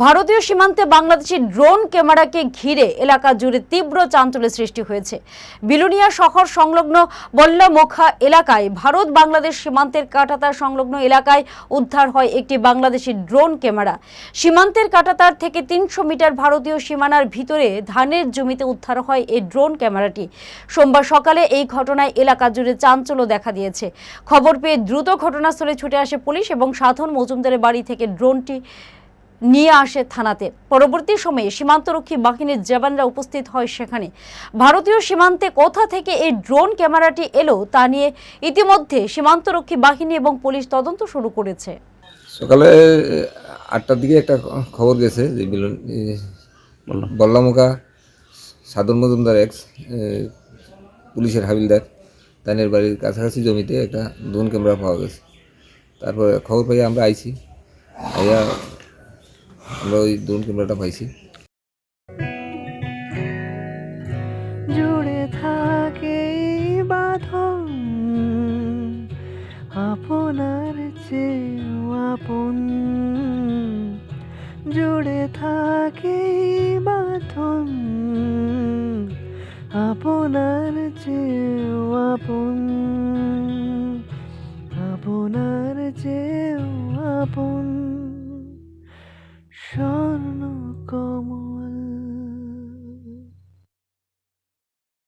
ভারতীয় সীমান্তে বাংলাদেশি ড্রোন ক্যামেরাকে ঘিরে এলাকা জুড়ে তীব্র চাঞ্চল্যের সৃষ্টি হয়েছে। বিলুনিয়া শহর সংলগ্ন বল্লামোখা এলাকায় ভারত বাংলাদেশ সীমান্তের কাঁটাতার সংলগ্ন এলাকায় উদ্ধার হয় একটি বাংলাদেশি ড্রোন ক্যামেরা। সীমান্তের কাঁটাতার থেকে ৩০০ মিটার ভারতীয় সীমানার ভিতরে ধানের জমিতে উদ্ধার হয় এই ড্রোন ক্যামেরাটি। সোমবার সকালে এই ঘটনায় এলাকা জুড়ে চাঞ্চল্য দেখা দিয়েছে। খবর পেয়ে দ্রুত ঘটনাস্থলে ছুটে আসে পুলিশ এবং সাধন মজুমদারের বাড়ি থেকে ড্রোনটি নিয়ে আসে থানাতে। পরবর্তী সময়ে সীমান্তরক্ষী বাহিনীর জওয়ানরা উপস্থিত হয় সেখানে। ভারতীয় সীমান্তে কোথা থেকে এই ড্রোন ক্যামেরাটি এলো তা নিয়ে ইতিমধ্যে সীমান্তরক্ষী বাহিনী এবং পুলিশ তদন্ত শুরু করেছে। সকালে ৮টার দিকে একটা খবর গেছে যে বল্লামোখা সাধন মজুমদার এক্স পুলিশের হাবিলদার তাদের বাড়ির কাছাকাছি জমিতে একটা ড্রোন ক্যামেরা পাওয়া গেছে। তারপরে খবর পাই আমরা আইছি, আইয়া আমরা ওই ড্রোন ক্যামেরাটা পাইছি। জুড়ে থাকে বাঁধন আপনার চেয়েও আপন, জুড়ে থাকে বাঁধন আপনার চেয়েও আপন।